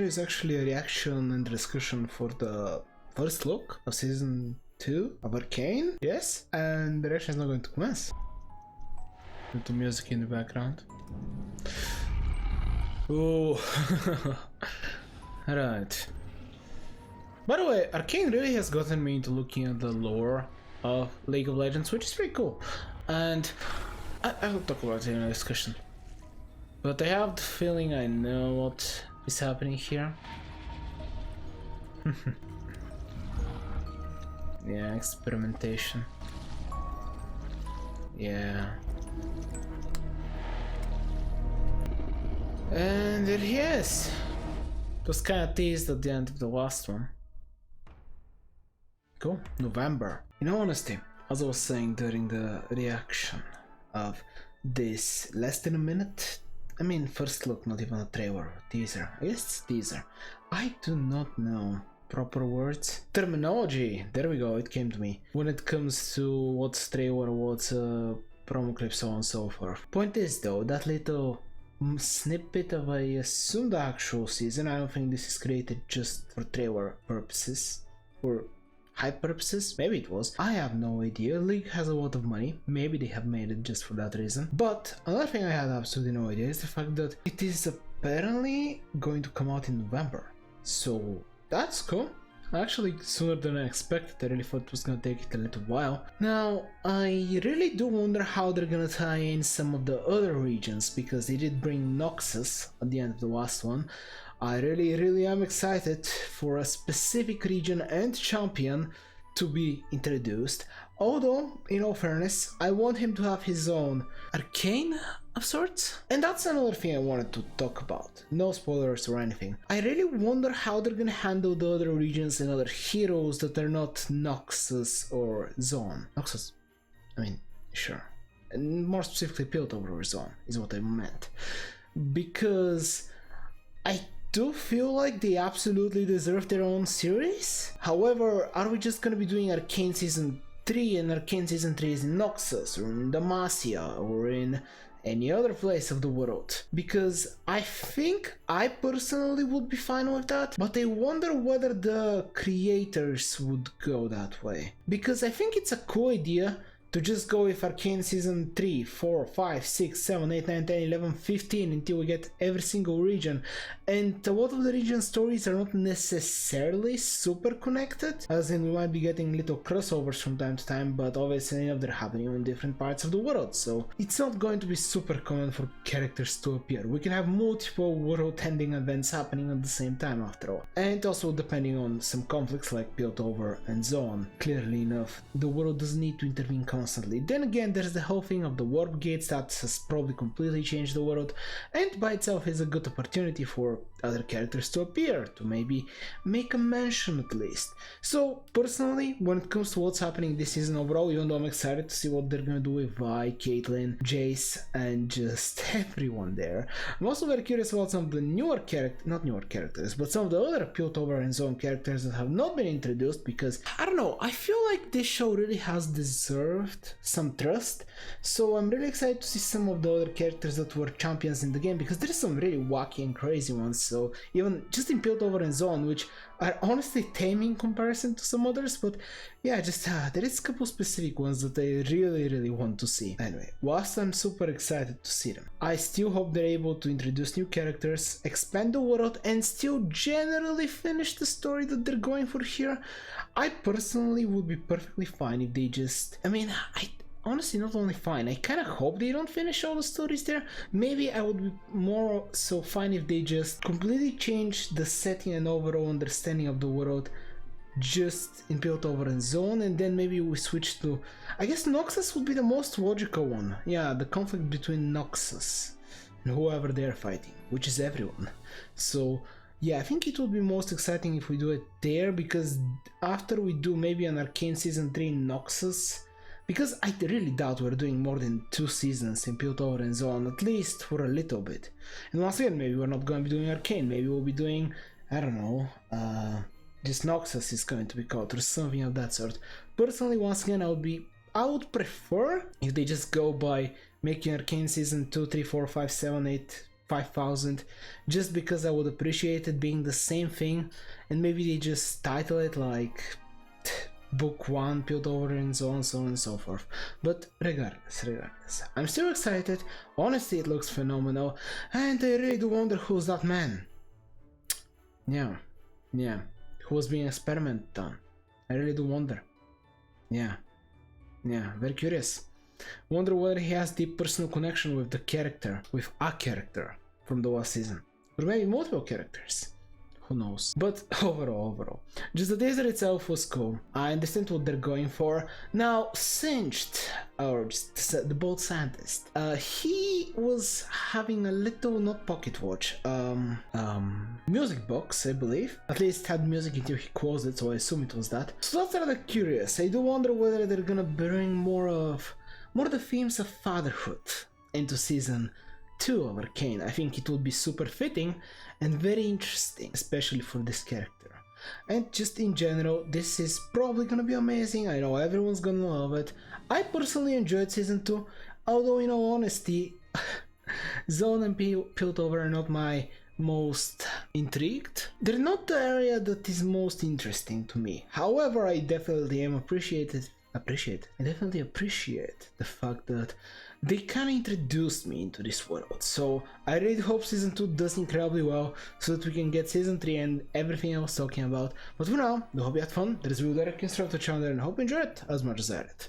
is actually a reaction and discussion for the first look of season 2 of Arcane, yes? And the reaction is not going to commence. With the music in the background. Oh, alright. By the way, Arcane really has gotten me into looking at the lore of League of Legends, which is pretty cool. And I will talk about it in a discussion. But I have the feeling I know what is happening here. Yeah, experimentation. Yeah. And there he is. It was kind of teased at the end of the last one. Cool. November. In all honesty, as I was saying during the reaction of this less than a minute, I mean first look, not even a trailer, teaser. I guess it's teaser. I do not know proper words. Terminology, there we go, it came to me. When it comes to what's trailer, what's promo clip, so on and so forth. Point is though, that little snippet of I assume the actual season, I don't think this is created just for trailer purposes. For hype purposes, maybe it was. I have no idea. League has a lot of money. Maybe they have made it just for that reason. But another thing I had absolutely no idea is the fact that it is apparently going to come out in November. So that's cool. Actually, sooner than I expected. I really thought it was gonna take it a little while. Now, I really do wonder how they're gonna tie in some of the other regions, because they did bring Noxus at the end of the last one. I really am excited for a specific region and champion to be introduced. Although, in all fairness, I want him to have his own Arcane of sorts. And that's another thing I wanted to talk about. No spoilers or anything. I really wonder how they're gonna handle the other regions and other heroes that are not Noxus or Zone. Noxus, I mean, sure. And more specifically, Piltover or Zone is what I meant. Because I do feel like they absolutely deserve their own series. However, are we just gonna be doing Arcane Season 3 and Arcane Season 3 is in Noxus or in Demacia or in any other place of the world? Because I think I personally would be fine with that, but I wonder whether the creators would go that way. Because I think it's a cool idea to just go with Arcane Season 3, 4, 5, 6, 7, 8, 9, 10, 11, 15 until we get every single region. And a lot of the region stories are not necessarily super connected, as in we might be getting little crossovers from time to time, but obviously they're happening in different parts of the world, so it's not going to be super common for characters to appear. We can have multiple world-ending events happening at the same time after all. And also depending on some conflicts like Piltover and Zone. Clearly enough, the world doesn't need to intervene constantly. Then again, there's the whole thing of the warp gates that has probably completely changed the world, and by itself is a good opportunity for other characters to appear, to maybe make a mention at least. So personally, when it comes to what's happening this season overall, even though I'm excited to see what they're gonna do with Vi, Caitlyn, Jace, and just everyone there, I'm also very curious about some of the newer characters, but some of the other Piltover and Zone characters that have not been introduced, because I don't know, I feel like this show really has deserved some trust. So I'm really excited to see some of the other characters that were champions in the game, because there's some really wacky and crazy ones. So even just in Piltover and Zone, which are honestly tame in comparison to some others, but yeah, just there is a couple specific ones that I really want to see. Anyway, whilst I'm super excited to see them, I still hope they're able to introduce new characters, expand the world, and still generally finish the story that they're going for here. I personally would be perfectly fine if they just, I honestly not only fine, I kind of hope they don't finish all the stories there. Maybe I would be more so fine if they just completely change the setting and overall understanding of the world just in Piltover and Zone, and then maybe we switch to, I guess Noxus would be the most logical one. Yeah, the conflict between Noxus and whoever they're fighting, which is everyone. So yeah, I think it would be most exciting if we do it there, because after we do maybe an Arcane Season 3 in Noxus, because I really doubt we're doing more than 2 seasons in Piltover and Zone, at least for a little bit. And once again, maybe we're not going to be doing Arcane, maybe we'll be doing, I don't know, just Noxus is going to be called, or something of that sort. Personally, once again, I would prefer if they just go by making Arcane Season 2, 3, 4, 5, 7, 8, 5,000 just because I would appreciate it being the same thing, and maybe they just title it like book 1 Piltover and so on and so forth. But regardless, I'm still excited. Honestly, it looks phenomenal, and I really do wonder who's that man. Yeah, who was being experimented on. I really do wonder. Yeah, very curious. Wonder whether he has deep personal connection with the character, with a character from the last season, or maybe multiple characters. Who knows? But overall, just the desert itself was cool. I understand what they're going for. Now, Singed, or just the bold scientist, he was having a little, not pocket watch, music box, I believe. At least had music until he closed it, so I assume it was that. So that's rather curious. I do wonder whether they're gonna bring more of the themes of fatherhood into season 2 of Arcane. I think it would be super fitting and very interesting, especially for this character. And just in general, this is probably gonna be amazing. I know everyone's gonna love it. I personally enjoyed season 2, although in all honesty, Zone and Piltover are not my most intrigued. They're not the area that is most interesting to me. However, I definitely am I definitely appreciate the fact that they kind of introduced me into this world. So I really hope season 2 does incredibly well so that we can get season 3 and everything I was talking about. But for now, I hope you had fun. That is really Arcane to channel and I hope you enjoyed it as much as I did.